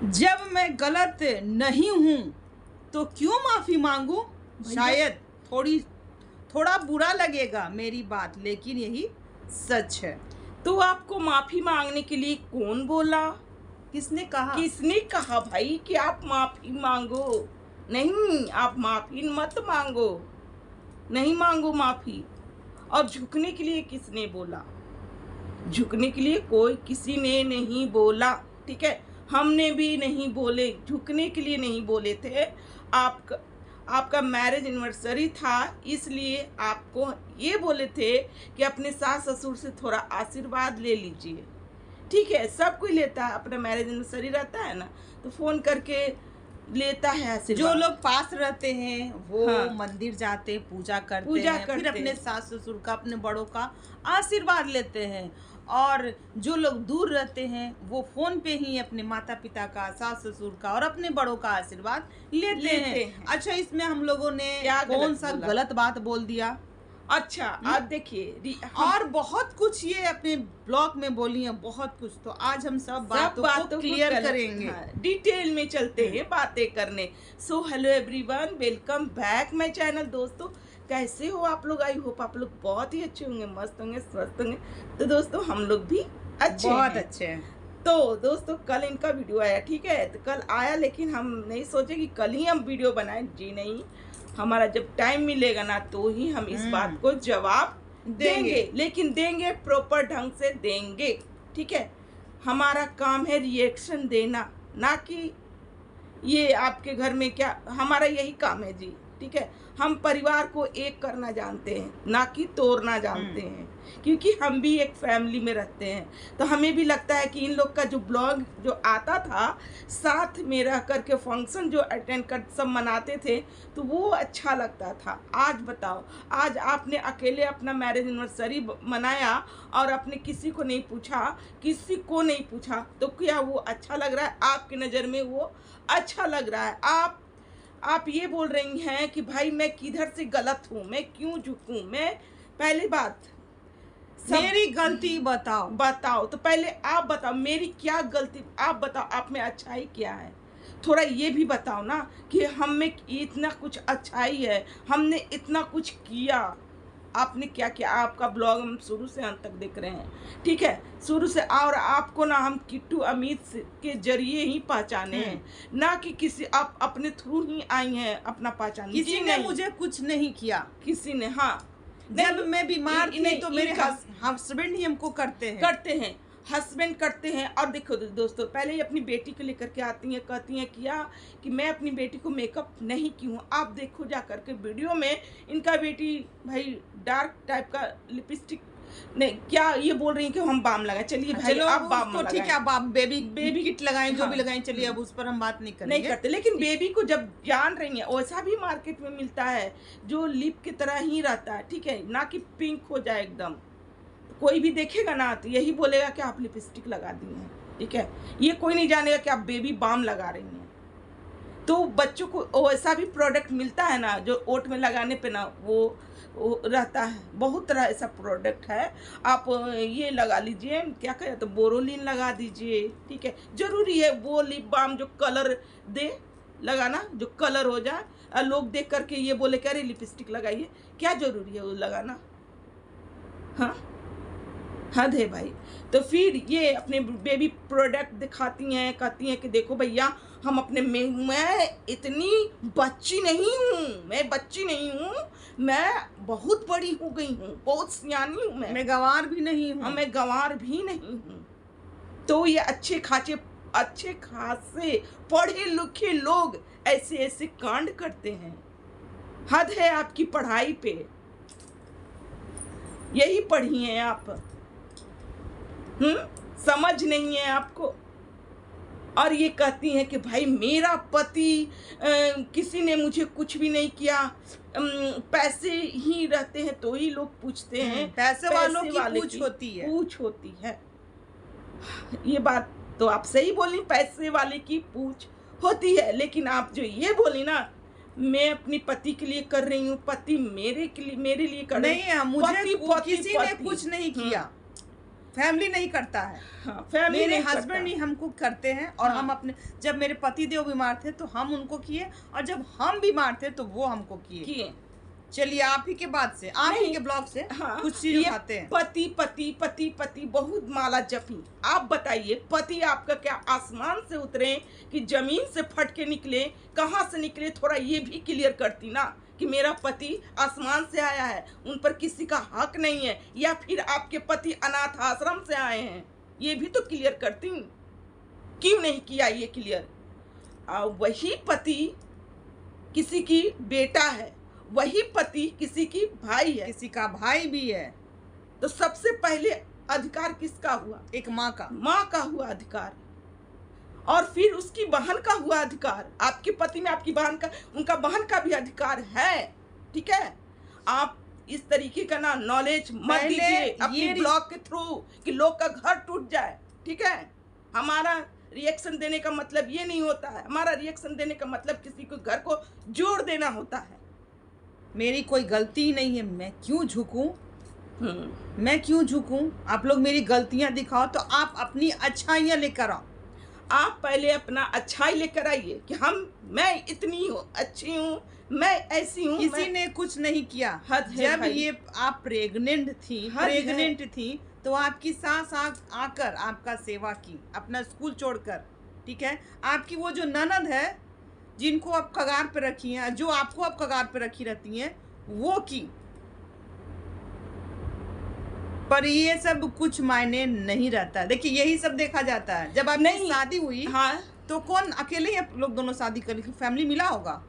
जब मैं गलत नहीं हूं तो क्यों माफी मांगू। शायद थोड़ा बुरा लगेगा मेरी बात, लेकिन यही सच है। तो आपको माफी मांगने के लिए कौन बोला? किसने कहा? किसने कहा भाई कि आप माफी मांगो? नहीं, आप माफी मत मांगो, नहीं मांगो माफी। और झुकने के लिए किसने बोला? झुकने के लिए कोई किसी ने नहीं बोला, ठीक है। हमने भी नहीं बोले, झुकने के लिए नहीं बोले थे। आपका मैरिज एनिवर्सरी था, इसलिए आपको ये बोले थे कि अपने सास ससुर से थोड़ा आशीर्वाद ले लीजिए, ठीक है। सब कोई लेता है, अपना मैरिज एनिवर्सरी रहता है ना, तो फोन करके लेता है आशीर्वाद। जो लोग पास रहते हैं वो हाँ। मंदिर जाते, पूजा करते हैं, फिर अपने सास ससुर का, अपने बड़ों का आशीर्वाद लेते हैं। और जो लोग दूर रहते हैं वो फोन पे ही अपने माता पिता का, सास ससुर का और अपने बड़ों का आशीर्वाद लेते हैं। अच्छा, इसमें हम लोगों ने कौन सा गलत बात बोल दिया? अच्छा, आज देखिए और बहुत कुछ ये अपने ब्लॉग में बोली है, बहुत कुछ। तो आज हम सब बातों को क्लियर करेंगे। डिटेल में चलते हैं बातें करने। So hello everyone, welcome back my channel. दोस्तों, कैसे हो आप लोग? आई होप आप लोग बहुत ही अच्छे होंगे, मस्त होंगे, स्वस्थ होंगे। तो दोस्तों, हम लोग भी बहुत अच्छे हैं। तो दोस्तों, कल इनका वीडियो आया, ठीक है। तो कल आया, लेकिन हम नहीं सोचे कि कल ही हम वीडियो बनाएं। जी नहीं, हमारा जब टाइम मिलेगा ना तो ही हम इस बात को जवाब देंगे, लेकिन देंगे प्रॉपर ढंग से देंगे, ठीक है। हमारा काम है रिएक्शन देना, ना कि ये आपके घर में क्या। हमारा यही काम है जी, ठीक है। हम परिवार को एक करना जानते हैं, ना कि तोड़ना जानते हैं, क्योंकि हम भी एक फैमिली में रहते हैं। तो हमें भी लगता है कि इन लोग का जो ब्लॉग जो आता था, साथ में रह करके फंक्शन जो अटेंड कर सब मनाते थे, तो वो अच्छा लगता था। आज बताओ, आज आपने अकेले अपना मैरिज एनिवर्सरी मनाया और आपने किसी को नहीं पूछा, तो क्या वो अच्छा लग रहा है? आपकी नज़र में वो अच्छा लग रहा है? आप ये बोल रही हैं कि भाई मैं किधर से गलत हूँ, मैं क्यों झुकूं? मैं पहली बात, मेरी गलती बताओ। तो पहले आप बताओ मेरी क्या गलती, आप बताओ आप में अच्छाई क्या है। थोड़ा ये भी बताओ ना कि हम में इतना कुछ अच्छाई है, हमने इतना कुछ किया, आपने क्या किया। आपका ब्लॉग हम शुरू से अंत तक देख रहे हैं, ठीक है, शुरू से। और आपको ना हम किट्टू अमित के जरिए ही पहचाने हैं, ना कि किसी आप अपने थ्रू ही आई हैं अपना पहचान। किसी ने मुझे कुछ नहीं किया, किसी ने। हाँ, जब मैं बीमार थी तो मेरे हस्बैंड ही हमको करते हैं, हस्बैंड करते हैं। और देखो दोस्तों, पहले ही अपनी बेटी को लेकर के आती हैं, कहती हैं कि मैं अपनी बेटी को मेकअप नहीं की हूँ। आप देखो जा करके वीडियो में, इनका बेटी भाई डार्क टाइप का लिपस्टिक नहीं, क्या ये बोल रही है कि हम बाम लगाएं। चलिए भाई, आप बाम लगाएं, ठीक है, आप बेबी किट लगाएं, जो भी लगाएं, चलिए अब उस पर हम बात नहीं करते। लेकिन बेबी को जब जान रही है, वैसा भी मार्केट में मिलता है जो लिप की तरह ही रहता है, ठीक है, ना कि पिंक हो जाए एकदम। कोई भी देखेगा ना तो यही बोलेगा कि आप लिपस्टिक लगा दी हैं, ठीक है। ये कोई नहीं जानेगा कि आप बेबी बाम लगा रही हैं। तो बच्चों को वैसा भी प्रोडक्ट मिलता है ना, जो ओठ में लगाने पे ना वो रहता है। बहुत तरह ऐसा प्रोडक्ट है, आप ये लगा लीजिए, क्या कहते तो बोरोलिन लगा दीजिए, ठीक है। जरूरी है वो लिप बाम जो कलर दे लगाना, जो कलर हो जाए। लोग देख करके ये बोले कि अरे लिपस्टिक लगाइए, क्या जरूरी है वो लगाना? हाँ, हद है भाई। तो फिर ये अपने बेबी प्रोडक्ट दिखाती हैं, कहती हैं कि देखो भैया, हम अपने मैं इतनी बच्ची नहीं हूँ, मैं बहुत बड़ी हो गई हूँ, बहुत सियानी हूँ, मैं गंवार भी नहीं हूँ, मैं गंवार भी नहीं हूँ। तो ये अच्छे खासे पढ़े लिखे लोग ऐसे कांड करते हैं। हद है आपकी पढ़ाई पे, यही पढ़ी हैं आप, समझ नहीं है आपको। और ये कहती हैं कि भाई मेरा पति किसी ने मुझे कुछ भी नहीं किया, पैसे ही रहते हैं तो ही लोग पूछते हैं, पैसे वालों की पूछ होती है। ये बात तो आप सही बोली, पैसे वाले की पूछ होती है। लेकिन आप जो ये बोली ना, मैं अपनी पति के लिए कर रही हूँ, पति मेरे लिए कर रही है, नहीं, मुझे किसी ने कुछ नहीं किया। फैमिली नहीं करता है। हाँ, फैमिली मेरे नहीं हस्बैंड ही हमको करते हैं। और हाँ। हम अपने, जब मेरे पति देव बीमार थे तो हम उनको किए, और जब हम बीमार थे तो वो हमको किए। चलिए आप ही के बात से, आप ही के ब्लॉग से हाँ, कुछ चीज उठाते हैं। पति पति पति पति बहुत माला जपी। आप बताइए, पति आपका क्या आसमान से उतरे कि जमीन से फट के निकले, कहाँ से निकले? थोड़ा ये भी क्लियर करती ना कि मेरा पति आसमान से आया है, उन पर किसी का हक नहीं है, या फिर आपके पति अनाथ आश्रम से आए हैं, ये भी तो क्लियर करती। क्यों नहीं किया ये क्लियर? वही पति किसी की बेटा है, वही पति किसी की भाई है, किसी का भाई भी है। तो सबसे पहले अधिकार किसका हुआ? एक माँ का। माँ का हुआ अधिकार, और फिर उसकी बहन का हुआ अधिकार। आपके पति में आपकी बहन का, उनका बहन का भी अधिकार है। ठीक है, आप इस तरीके का ना नॉलेज मत दीजिए अपने ब्लॉग के थ्रू कि लोग का घर टूट जाए। ठीक है, हमारा रिएक्शन देने का मतलब ये नहीं होता है। हमारा रिएक्शन देने का मतलब किसी को घर को जोड़ देना होता है। मेरी कोई गलती ही नहीं है, मैं क्यों झुकूं? मैं क्यों झुकूं? आप लोग मेरी गलतियां दिखाओ तो आप अपनी अच्छाइयां लेकर आओ। आप पहले अपना अच्छाई लेकर आइए कि मैं इतनी अच्छी हूँ, मैं ऐसी हूँ। किसी ने कुछ नहीं किया। जब ये आप प्रेग्नेंट थी तो आपकी सास आकर आपका सेवा की, अपना स्कूल छोड़कर। ठीक है, आपकी वो जो ननद है जिनको आप कगार पे रखी हैं, जो आपको आप कगार पे रखी रहती हैं, वो की। पर ये सब कुछ मायने नहीं रहता। देखिए यही सब देखा जाता है। जब आपकी शादी हुई, हाँ, तो कौन अकेले ही आप लोग दोनों शादी कर, फैमिली मिला होगा,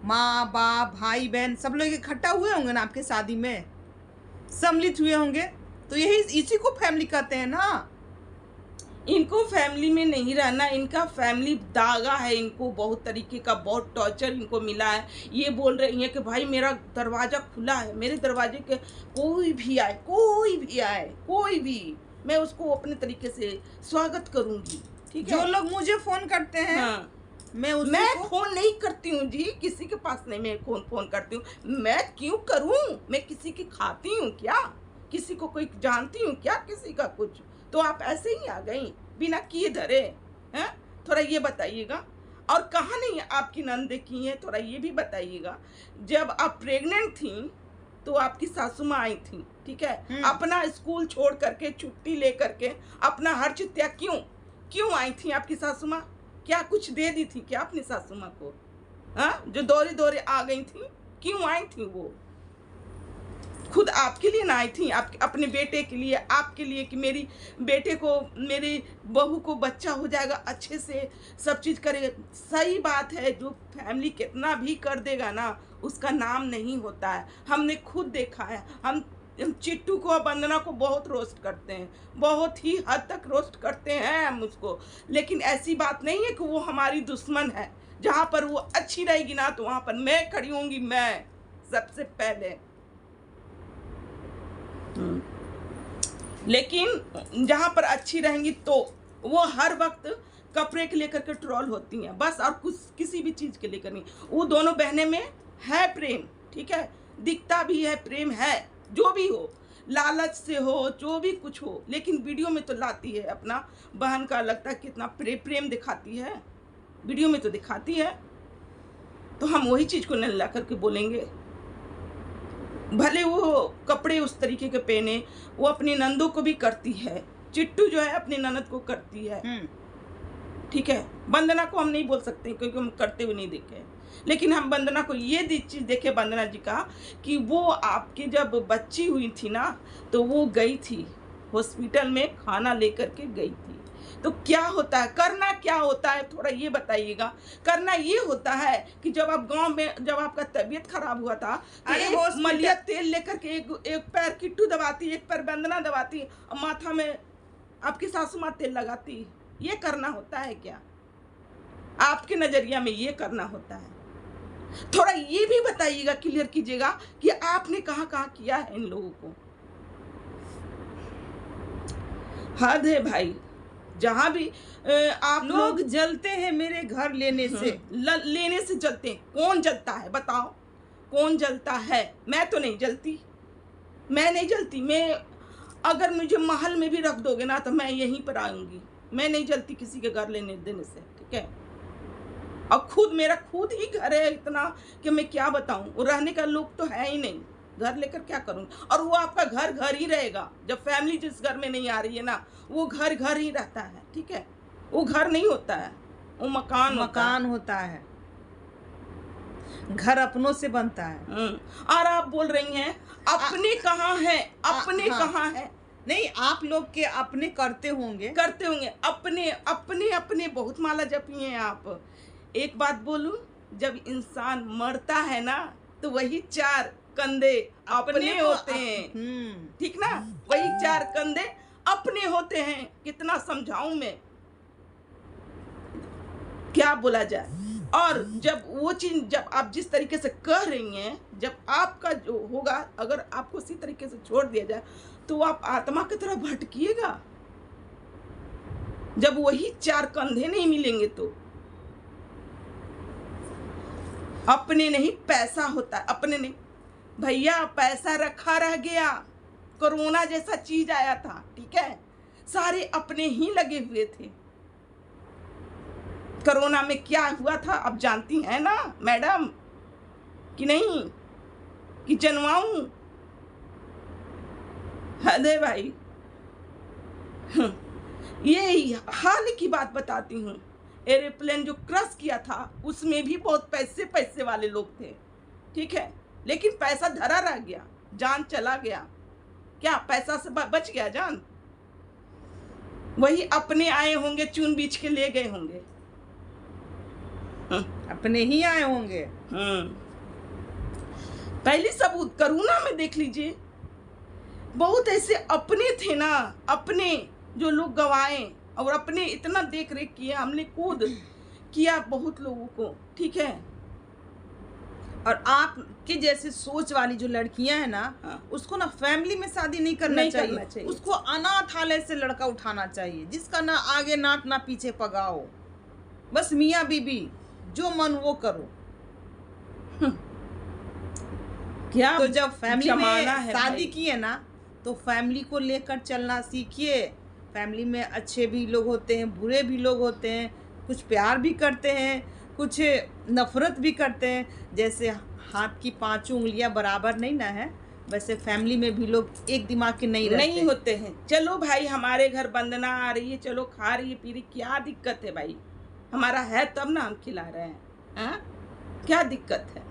माँ बाप भाई बहन सब लोग इकट्ठा हुए होंगे ना आपके शादी में, सम्मिलित हुए होंगे। तो यही इसी को फैमिली कहते हैं ना। इनको फैमिली में नहीं रहना, इनका फैमिली दागा है। इनको बहुत तरीके का बहुत टॉर्चर इनको मिला है। ये बोल रही हैं कि भाई मेरा दरवाज़ा खुला है, मेरे दरवाजे के कोई भी आए, कोई भी, मैं उसको अपने तरीके से स्वागत करूंगी। ठीक है, जो लोग मुझे फोन करते हैं, हाँ, मैं फोन नहीं करती हूँ जी, किसी के पास नहीं मैं फोन करती हूँ। मैं क्यों करूँ? मैं किसी की खाती हूँ क्या? किसी को कोई जानती हूँ क्या? किसी का कुछ? तो आप ऐसे ही आ गई बिना किए धरे हैं? थोड़ा ये बताइएगा। और कहाँ नहीं आपकी नंदे की हैं, थोड़ा ये भी बताइएगा। जब आप प्रेग्नेंट थी तो आपकी सासू माँ आई थी। ठीक है, अपना स्कूल छोड़ करके, छुट्टी ले करके, अपना हर चीज त्याग क्यों आई थी आपकी सासू माँ? क्या कुछ दे दी थी क्या अपनी सासू माँ को? हाँ, जो दौरे आ गई थी, क्यों आई थी? वो खुद आपके लिए ना आई थी, अपने बेटे के लिए, आपके लिए, कि मेरी बेटे को, मेरी बहू को बच्चा हो जाएगा, अच्छे से सब चीज़ करेगा। सही बात है, जो फैमिली कितना भी कर देगा ना, उसका नाम नहीं होता है। हमने खुद देखा है। हम चिट्टू को और वंदना को बहुत रोस्ट करते हैं, बहुत ही हद तक रोस्ट करते हैं हम उसको, लेकिन ऐसी बात नहीं है कि वो हमारी दुश्मन है। जहाँ पर वो अच्छी रहेगी ना, तो वहाँ पर मैं खड़ी होंगी, मैं सबसे पहले। लेकिन जहाँ पर अच्छी रहेंगी तो वो हर वक्त कपड़े के लेकर के ट्रोल होती हैं बस, और कुछ किसी भी चीज़ के लेकर नहीं। वो दोनों बहनें में है प्रेम, ठीक है, दिखता भी है प्रेम है, जो भी हो, लालच से हो, जो भी कुछ हो, लेकिन वीडियो में तो लाती है अपना बहन का। लगता है कितना प्रेम दिखाती है, वीडियो में तो दिखाती है। तो हम वही चीज़ को न ला करके बोलेंगे। भले वो कपड़े उस तरीके के पहने, वो अपनी नंदों को भी करती है। चिट्टू जो है अपनी ननद को करती है, ठीक है। वंदना को हम नहीं बोल सकते क्योंकि हम करते हुए नहीं देखे, लेकिन हम वंदना को ये चीज़ देखे, वंदना जी का, कि वो आपकी जब बच्ची हुई थी ना, तो वो गई थी हॉस्पिटल में, खाना लेकर के गई थी। तो क्या होता है, करना क्या होता है, थोड़ा ये बताइएगा। करना ये होता है कि जब आप गांव में, जब आपका तबीयत खराब हुआ था, तो मलिया तेल लेकर के एक पैर किट्टू दबाती, एक पैर वंदना दबाती, और माथा में आपकी सासू माँ तेल लगाती। ये करना होता है क्या? आपके नजरिया में ये करना होता है? थोड़ा ये भी बताइएगा, क्लियर कीजिएगा कि आपने कहाँ कहाँ किया है इन लोगों को। हद है भाई। जहाँ भी आप लोग जलते हैं मेरे घर लेने से, लेने से जलते हैं। कौन जलता है बताओ, कौन जलता है? मैं तो नहीं जलती, मैं नहीं जलती। मैं अगर मुझे महल में भी रख दोगे ना तो मैं यहीं पर आऊंगी, मैं नहीं जलती किसी के घर लेने देने से, ठीक है। और खुद मेरा खुद ही घर है इतना कि मैं क्या बताऊं, वो रहने का लोग तो है ही नहीं, घर लेकर क्या करूं। और वो आपका घर घर ही रहेगा, जब फैमिली जिस घर में नहीं आ रही है ना, वो घर घर ही रहता है, ठीक है। वो घर नहीं होता है, वो मकान होता है। घर अपनों से बनता है। और आप बोल रही हैं अपने कहाँ है, अपने कहाँ है? नहीं, आप लोग के अपने करते होंगे अपने अपने अपने बहुत माला जपी हैं आप। एक बात बोलूं, जब इंसान मरता है ना तो वही 4 कंधे अपने होते हैं, ठीक ना, वही 4 कंधे अपने होते हैं। कितना समझाऊं मैं, क्या बोला जाए। और जब वो चीज, जब आप जिस तरीके से कह रही हैं, जब आपका जो होगा, अगर आपको उसी तरीके से छोड़ दिया जाए तो आप आत्मा की तरह भटकिएगा। जब वही 4 कंधे नहीं मिलेंगे तो अपने नहीं, पैसा होता है अपने नहीं भैया। पैसा रखा रह गया, कोरोना जैसा चीज आया था, ठीक है, सारे अपने ही लगे हुए थे। कोरोना में क्या हुआ था आप जानती हैं ना मैडम, कि नहीं, कि जनवाऊं? अरे भाई, ये हाल की बात बताती हूँ। एरोप्लेन जो क्रश किया था उसमें भी बहुत पैसे वाले लोग थे, ठीक है, लेकिन पैसा धरा रह गया, जान चला गया। क्या पैसा से बच गया जान? वही अपने आए होंगे, चुन बीच के ले गए होंगे, अपने ही आए होंगे। पहले सबूत कोरोना में देख लीजिए, बहुत ऐसे अपने थे ना, अपने जो लोग गवाए, और अपने इतना देख रेख किया, हमने खुद किया बहुत लोगों को, ठीक है। और आप की जैसे सोच वाली जो लड़कियां हैं ना, उसको ना फैमिली में शादी नहीं करना चाहिए। उसको अनाथालय से लड़का उठाना चाहिए, जिसका ना आगे नाक ना पीछे पगाओ, बस मियाँ बीबी जो मन वो करो। क्या तो जब फैमिली में शादी की की है ना, तो फैमिली को लेकर चलना सीखिए। फैमिली में अच्छे भी लोग होते हैं, बुरे भी लोग होते हैं, कुछ प्यार भी करते हैं, कुछ नफरत भी करते हैं। जैसे हाथ की 5 उंगलियां बराबर नहीं ना है, वैसे फैमिली में भी लोग एक दिमाग के नहीं होते हैं। चलो भाई, हमारे घर वंदना आ रही है, चलो खा रही है पी रही, क्या दिक्कत है भाई? हमारा है तब ना हम खिला रहे हैं, क्या दिक्कत है?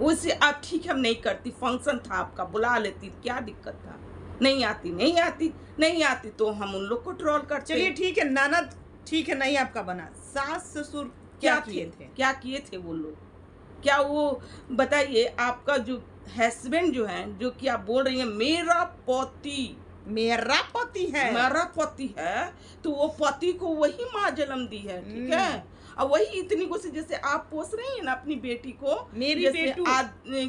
उसे आप ठीक है, हम नहीं करती, फंक्शन था आपका, बुला लेती, क्या दिक्कत था? नहीं आती तो हम उन लोग को ट्रोल करते। चलिए ठीक है, ननद ठीक है, नहीं आपका बना, सास ससुर क्या किए थे वो लोग? क्या वो बताइए, आपका जो हस्बैंड जो है, जो कि आप बोल रही है मेरा पति है, तो वो पति को वही माँ जन्म दी है, ठीक है। और वही इतनी गुस्से, जैसे आप पोस रही है ना अपनी बेटी को, मेरी बेटू,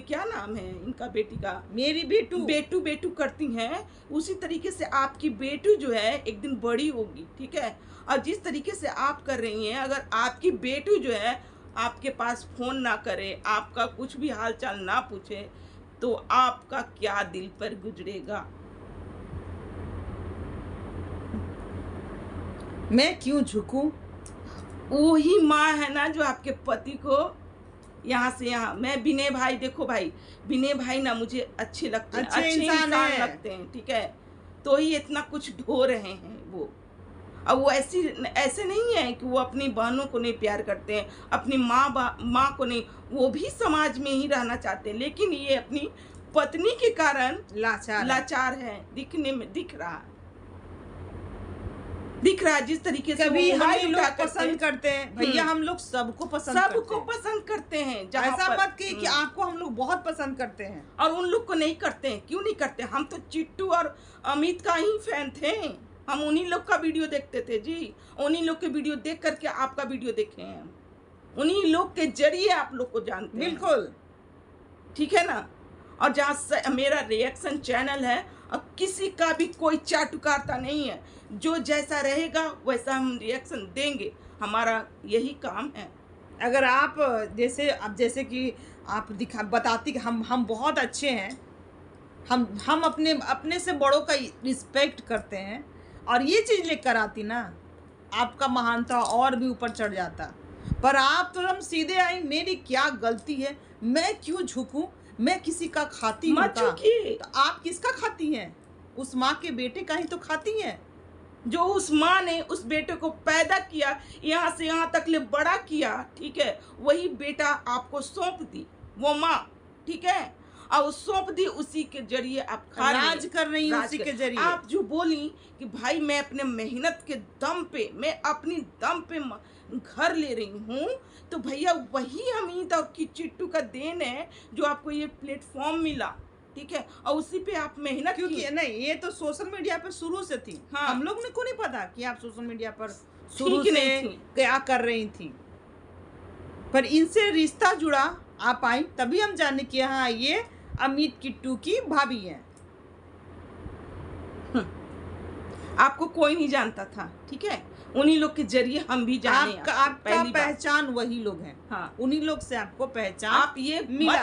क्या नाम है इनका बेटी का, मेरी बेटू करती हैं, उसी तरीके से आपकी बेटू जो है एक दिन बड़ी होगी, ठीक है। और जिस तरीके से आप कर रही हैं, अगर आपकी बेटू जो है आपके पास फोन ना करे, आपका कुछ भी हाल चाल ना पूछे, तो आपका क्या दिल पर गुजरेगा? मैं क्यों झुकूं? वही माँ है ना जो आपके पति को यहाँ से यहाँ, मैं विनय भाई, देखो भाई, विनय भाई ना मुझे अच्छे लगते हैं, अच्छे इंसान लगते हैं, ठीक है, तो ही इतना कुछ ढो रहे हैं वो। अब वो ऐसे नहीं है कि वो अपनी बहनों को नहीं प्यार करते हैं, अपनी माँ को नहीं, वो भी समाज में ही रहना चाहते हैं, लेकिन ये अपनी पत्नी के कारण लाचार है, दिखने में दिख रहा जिस तरीके से कभी हम लोग पसंद करते हैं भैया, हम लोग सबको पसंद करते हैं। ऐसा मत कि आपको हम लोग बहुत पसंद करते हैं और उन लोग को नहीं करते हैं। क्यों नहीं करते? हम तो चिट्टू और अमित का ही फैन थे, हम उन्हीं लोग का वीडियो देखते थे जी, उन्हीं लोग के वीडियो देख करके आपका वीडियो देखे हैं, उन्हीं लोग के जरिए आप लोग को जानते हैं, बिल्कुल ठीक है ना। और जहाँ मेरा रिएक्शन चैनल है, और किसी का भी कोई चाटुकारता नहीं है, जो जैसा रहेगा वैसा हम रिएक्शन देंगे, हमारा यही काम है। अगर आप जैसे कि आप बताती कि हम बहुत अच्छे हैं, हम अपने से बड़ों का रिस्पेक्ट करते हैं, और ये चीज़ लेकर आती ना, आपका महानता और भी ऊपर चढ़ जाता। पर आप तो हम सीधे आई, मेरी क्या गलती है, मैं क्यों झुकूं, मैं किसी का खाती हूँ मत झुकिए। तो आप किसका खाती हैं? उस माँ के बेटे का ही तो खाती हैं। जो उस माँ ने उस बेटे को पैदा किया, यहाँ से यहाँ तक ले बड़ा किया, ठीक है, वही बेटा आपको सौंप दी वो माँ, ठीक है, और सौंप दी, उसी के जरिए आप खा रही राज कर रही हैं उसी के जरिए। आप जो बोली कि भाई मैं अपने मेहनत के दम पे, मैं अपनी दम पे घर ले रही हूँ, तो भैया वही अमित और की चिट्टू का देन है जो आपको ये प्लेटफॉर्म मिला, ठीक है, और उसी पे आप मेहनत, क्योंकि नहीं, ये तो सोशल मीडिया पे शुरू से थी। हाँ। हम लोग ने को नहीं पता कि आप सोशल मीडिया पर ठीक शुरू से नहीं थी। क्या कर रही थी, पर इनसे रिश्ता जुड़ा, आप आई तभी हम जाने कि हाँ ये अमित किट्टू की भाभी है। आपको कोई नहीं जानता था, ठीक है, उन्हीं लोग के जरिए हम भी जाने। आपका पहचान वही लोग हैं। हाँ, उन्हीं लोग से आपको पहचान आप ये मिला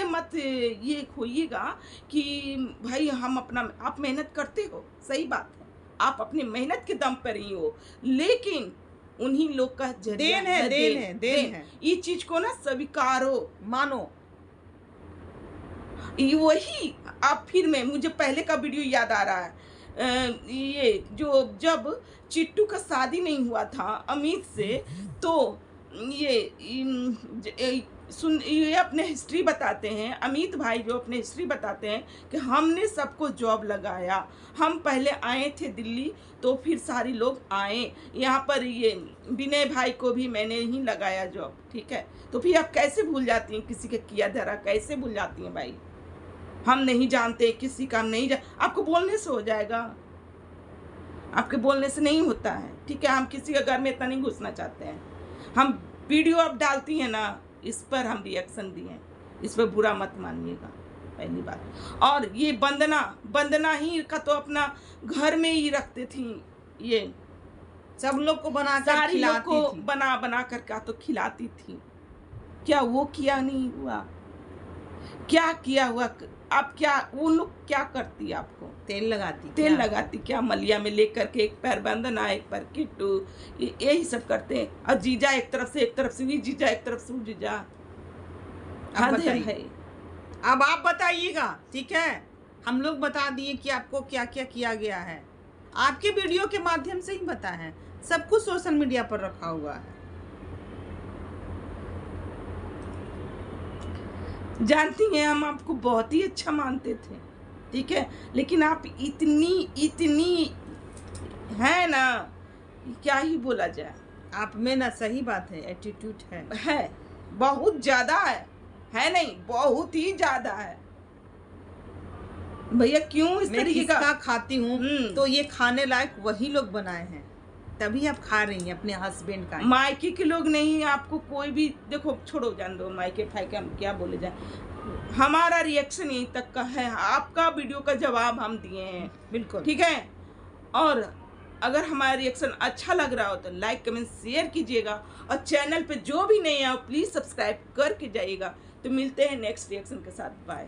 मत है। ये खोइएगा कि भाई हम अपना, आप मेहनत करते हो, सही बात है, आप अपनी मेहनत के दम पर ही हो, लेकिन उन्हीं लोग का जरिया देन है। ये चीज को ना स्वीकारो, मानो। ये वही आप फिर में, मुझे पहले का वीडियो याद आ रहा है, ये जो जब चिट्टू का शादी नहीं हुआ था अमित से, तो ये अपने हिस्ट्री बताते हैं, अमित भाई जो अपने हिस्ट्री बताते हैं कि हमने सबको जॉब लगाया, हम पहले आए थे दिल्ली, तो फिर सारे लोग आए यहाँ पर, ये विनय भाई को भी मैंने ही लगाया जॉब, ठीक है, तो फिर आप कैसे भूल जाती हैं किसी के किया धरा, कैसे भूल जाती हैं भाई? हम नहीं जानते, किसी का नहीं आपको बोलने से हो जाएगा, आपके बोलने से नहीं होता है, ठीक है, हम किसी के घर में इतना नहीं घुसना चाहते हैं। हम वीडियो अब डालती हैं ना, इस पर हम रिएक्शन दिए, इस पर बुरा मत मानिएगा, पहली बात। और ये वंदना ही का तो अपना घर में ही रखते थी, ये सब लोग को बना कर सारी लोग को खिलाती थी। बना कर का तो खिलाती थी। क्या वो किया नहीं हुआ? क्या किया हुआ? आप क्या, वो लोग क्या करती, आपको तेल लगाती क्या मलिया में लेकर के, एक पैर वंदना, एक पैर किट्टू, यही सब करते हैं, और जीजा एक तरफ से वो जीजा, एक तरफ से वो जीजा। अब आप बताइएगा, ठीक है, हम लोग बता दिए कि आपको क्या क्या किया गया है, आपके वीडियो के माध्यम से ही बता है, सब कुछ सोशल मीडिया पर रखा हुआ है। जानती हैं, हम आपको बहुत ही अच्छा मानते थे, ठीक है, लेकिन आप इतनी है ना, क्या ही बोला जाए, आप में ना, सही बात है, एटीट्यूड है बहुत ज्यादा है नहीं, बहुत ही ज्यादा है भैया। क्यों इस तरीके का खाती हूँ, तो ये खाने लायक वही लोग बनाए हैं, तभी आप खा रही हैं अपने हस्बैंड का। मायके के लोग नहीं, आपको कोई भी, देखो छोड़ो, जान दो, मायके फायके हम क्या बोले जाए, हमारा रिएक्शन यहीं तक का है, आपका वीडियो का जवाब हम दिए हैं, बिल्कुल, ठीक है। और अगर हमारा रिएक्शन अच्छा लग रहा हो तो लाइक कमेंट शेयर कीजिएगा, और चैनल पे जो भी नहीं है प्लीज़ सब्सक्राइब करके जाइएगा। तो मिलते हैं नेक्स्ट रिएक्शन के साथ, बाय।